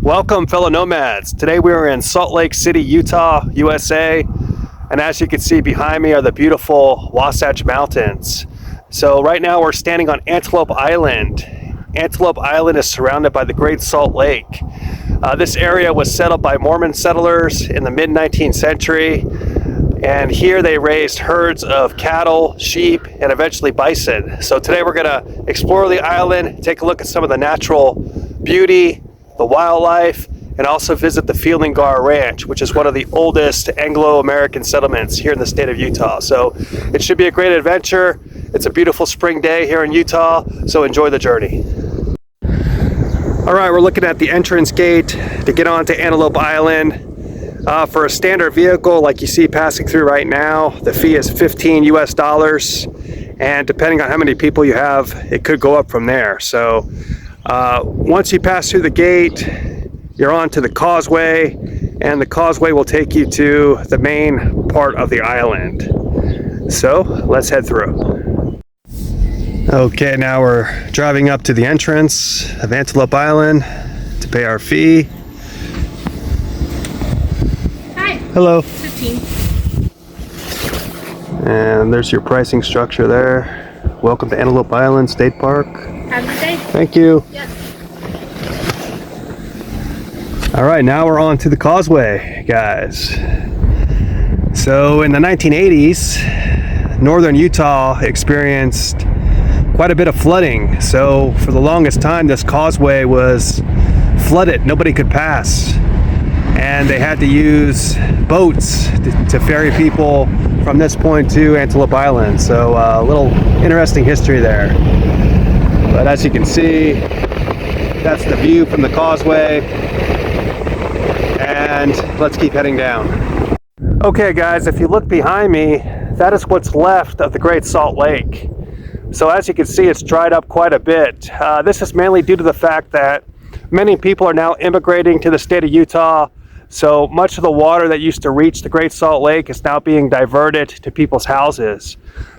Welcome, fellow nomads. Today we are in Salt Lake City, Utah, USA. And as you can see behind me are the beautiful Wasatch Mountains. So right now we're standing on Antelope Island. Antelope Island is surrounded by the Great Salt Lake. This area was settled by Mormon settlers in the mid-19th century. And here they raised herds of cattle, sheep, and eventually bison. So today we're gonna explore the island, take a look at some of the natural beauty, the wildlife, and also visit the Fielding Gar Ranch, which is one of the oldest Anglo-American settlements here in the state of Utah. So it should be a great adventure. It's a beautiful spring day here in Utah, so enjoy the journey. All right, we're looking at the entrance gate to get onto Antelope Island. For a standard vehicle like you see passing through right now, the fee is $15 US, and depending on how many people you have, it could go up from there. So once you pass through the gate, you're on to the causeway, and the causeway will take you to the main part of the island. So let's head through. Okay, now we're driving up to the entrance of Antelope Island to pay our fee. Hi. Hello. 15. And there's your pricing structure there. Welcome to Antelope Island State Park. Have a good day. Thank you. Yes. All right, now we're on to the causeway, guys. So in the 1980s, northern Utah experienced quite a bit of flooding. So for the longest time, this causeway was flooded. Nobody could pass. And they had to use boats to ferry people from this point to Antelope Island. So a little interesting history there. But as you can see, that's the view from the causeway. And let's keep heading down. Okay guys, if you look behind me, that is what's left of the Great Salt Lake. So as you can see, it's dried up quite a bit. This is mainly due to the fact that many people are now immigrating to the state of Utah. So much of the water that used to reach the Great Salt Lake is now being diverted to people's houses.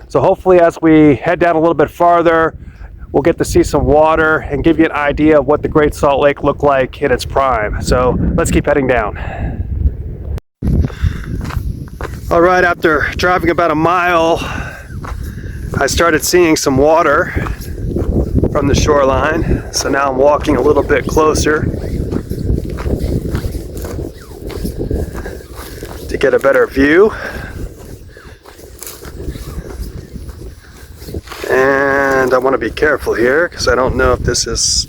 So hopefully as we head down a little bit farther, we'll get to see some water and give you an idea of what the Great Salt Lake looked like in its prime. So let's keep heading down. All right, after driving about a mile, I started seeing some water from the shoreline. So now I'm walking a little bit closer to get a better view. And I want to be careful here because I don't know if this is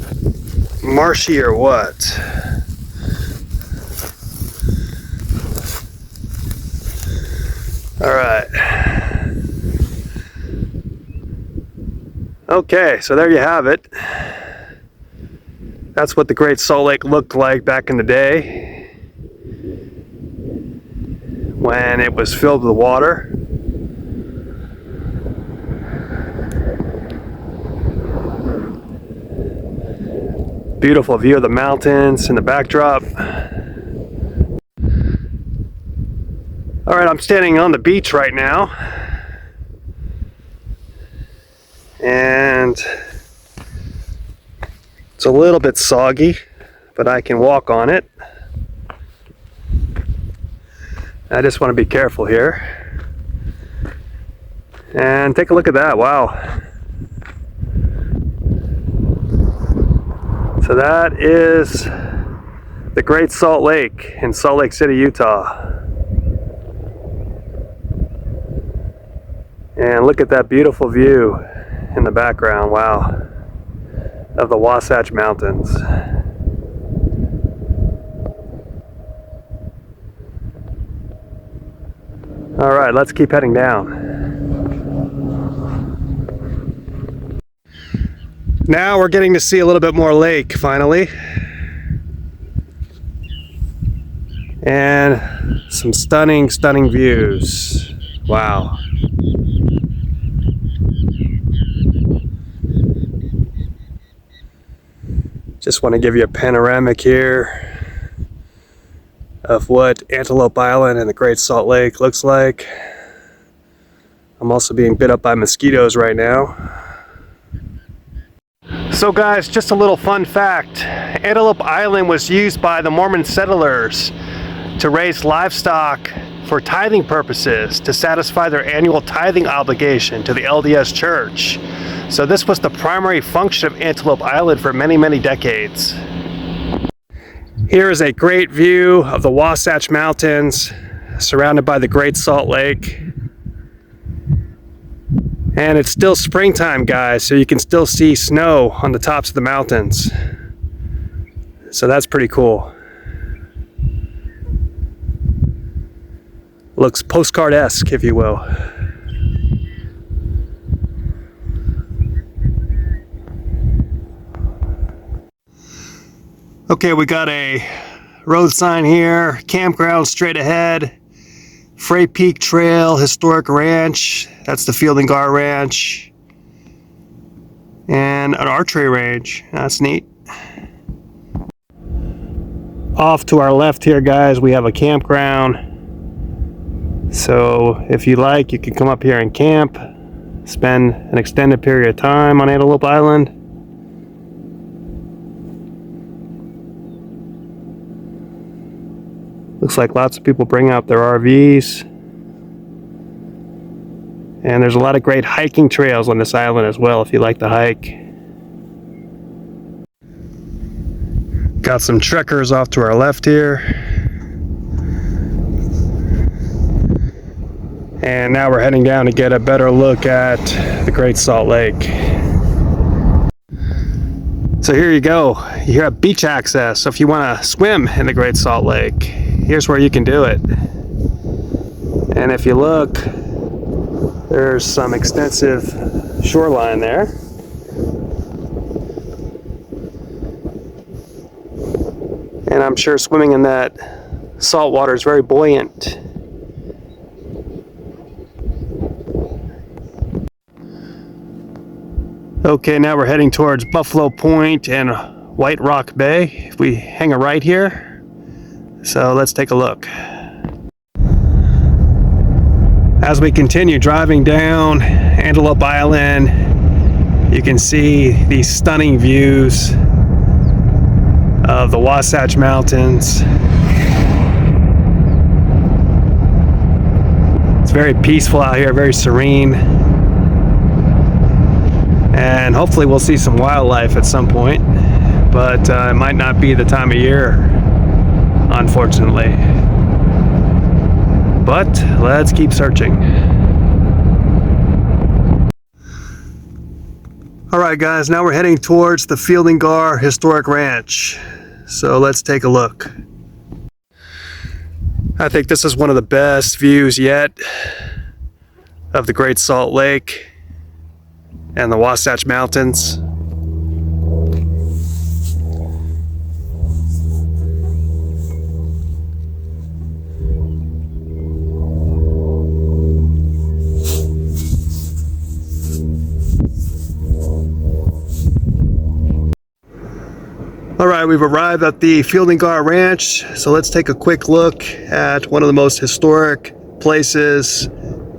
marshy or what. All right. Okay, so there you have it. That's what the Great Salt Lake looked like back in the day when it was filled with water. Beautiful view of the mountains in the backdrop. All right, I'm standing on the beach right now. And it's a little bit soggy, but I can walk on it. I just want to be careful here. And take a look at that, wow. So that is the Great Salt Lake in Salt Lake City, Utah. And look at that beautiful view in the background, wow, of the Wasatch Mountains. All right, let's keep heading down. Now we're getting to see a little bit more lake, finally. And some stunning, stunning views. Wow. Just want to give you a panoramic here of what Antelope Island and the Great Salt Lake looks like. I'm also being bit up by mosquitoes right now. So guys, just a little fun fact. Antelope Island was used by the Mormon settlers to raise livestock for tithing purposes to satisfy their annual tithing obligation to the LDS Church. So this was the primary function of Antelope Island for many, many decades. Here is a great view of the Wasatch Mountains, surrounded by the Great Salt Lake. And it's still springtime, guys, so you can still see snow on the tops of the mountains. So that's pretty cool. Looks postcard-esque, if you will. Okay, we got a road sign here, campground straight ahead, Frey Peak Trail, Historic Ranch, that's the Field and Gar Ranch, and an archery range. That's neat. Off to our left here, guys, we have a campground. So if you like, you can come up here and camp, spend an extended period of time on Antelope Island. Looks like lots of people bring out their RVs. And there's a lot of great hiking trails on this island as well if you like to hike. Got some trekkers off to our left here. And now we're heading down to get a better look at the Great Salt Lake. So here you go. You have beach access. So if you want to swim in the Great Salt Lake, here's where you can do it. And if you look, there's some extensive shoreline there. And I'm sure swimming in that salt water is very buoyant. Okay, now we're heading towards Buffalo Point and White Rock Bay. We hang a right here. So let's take a look. As we continue driving down Antelope Island, you can see these stunning views of the Wasatch Mountains. It's very peaceful out here, very serene. And hopefully we'll see some wildlife at some point, but it might not be the time of year, unfortunately. But let's keep searching. All right, guys, now we're heading towards the Field and Gar Historic Ranch. So let's take a look. I think this is one of the best views yet of the Great Salt Lake and the Wasatch Mountains. All right, we've arrived at the Field and Gar Ranch, so let's take a quick look at one of the most historic places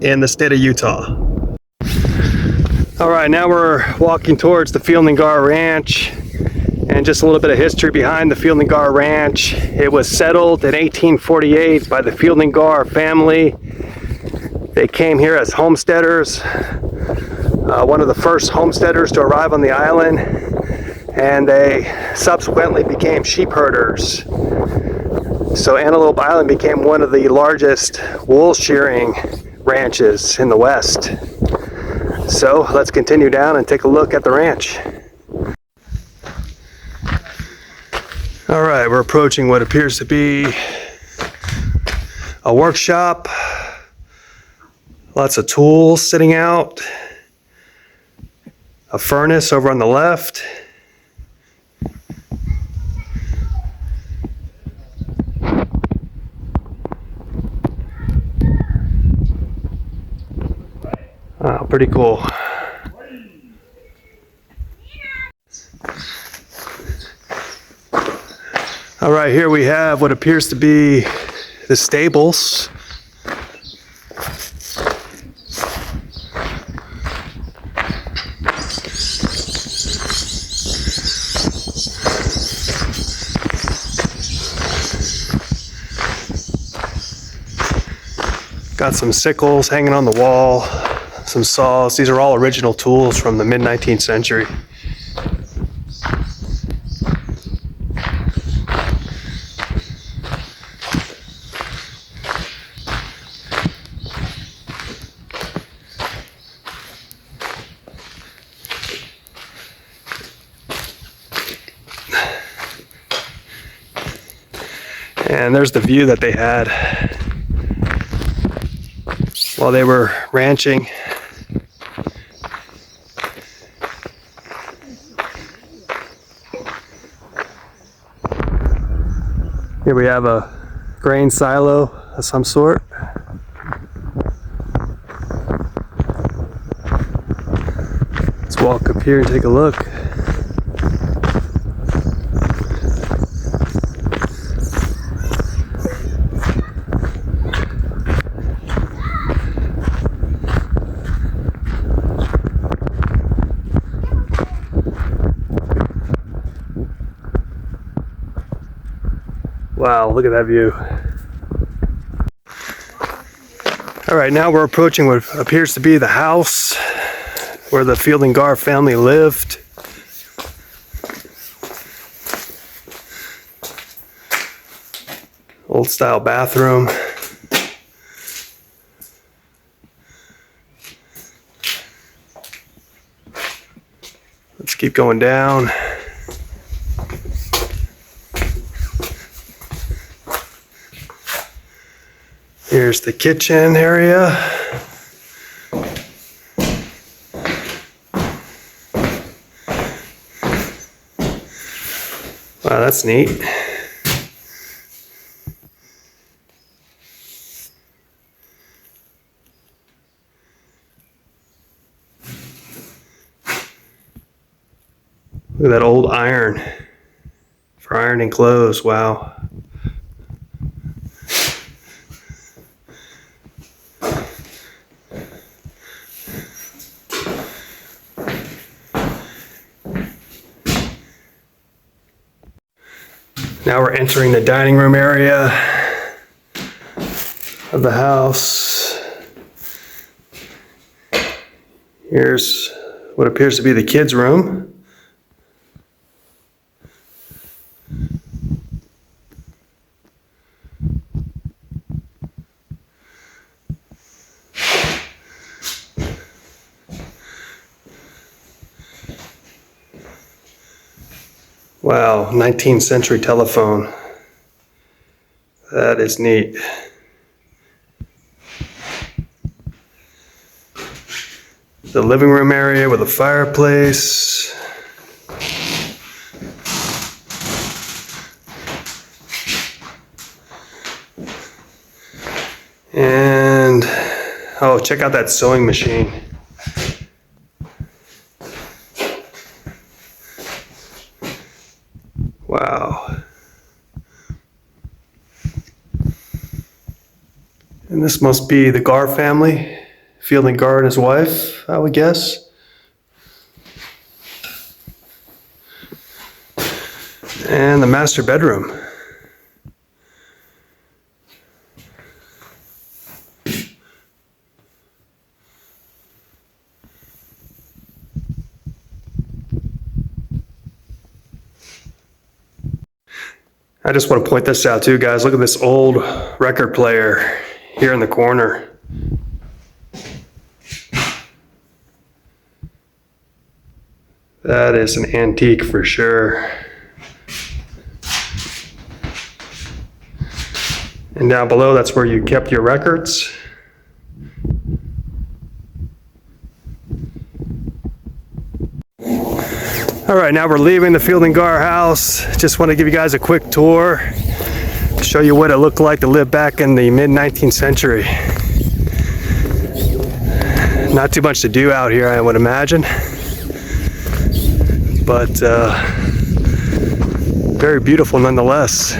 in the state of Utah. All right, now we're walking towards the Field and Gar Ranch, and just a little bit of history behind the Field and Gar Ranch. It was settled in 1848 by the Field and Gar family. They came here as homesteaders, one of the first homesteaders to arrive on the island, and they subsequently became sheep herders. So Antelope Island became one of the largest wool shearing ranches in the West. So let's continue down and take a look at the ranch. All right, we're approaching what appears to be a workshop. Lots of tools sitting out. A furnace over on the left. Wow, pretty cool. All right, here we have what appears to be the stables. Got some sickles hanging on the wall, some saws. These are all original tools from the mid-19th century. And there's the view that they had while they were ranching. Here we have a grain silo of some sort. Let's walk up here and take a look. Wow, look at that view. All right, now we're approaching what appears to be the house where the Fielding Gar family lived. Old style bathroom. Let's keep going down. Here's the kitchen area. Wow, that's neat. Look at that old iron for ironing clothes. Wow. Now we're entering the dining room area of the house. Here's what appears to be the kids' room. Wow, 19th century telephone. That is neat. The living room area with a fireplace. And, oh, check out that sewing machine. Wow. And this must be the Gar family, Fielding Gar and his wife, I would guess. And the master bedroom. I just want to point this out too, guys. Look at this old record player here in the corner. That is an antique for sure. And down below, that's where you kept your records. All right, now we're leaving the Fielding Gar house. Just want to give you guys a quick tour, show you what it looked like to live back in the mid-19th century. Not too much to do out here, I would imagine, but very beautiful nonetheless.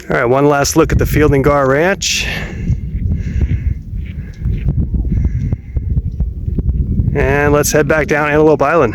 All right, one last look at the Fielding Gar Ranch. And let's head back down Antelope Island.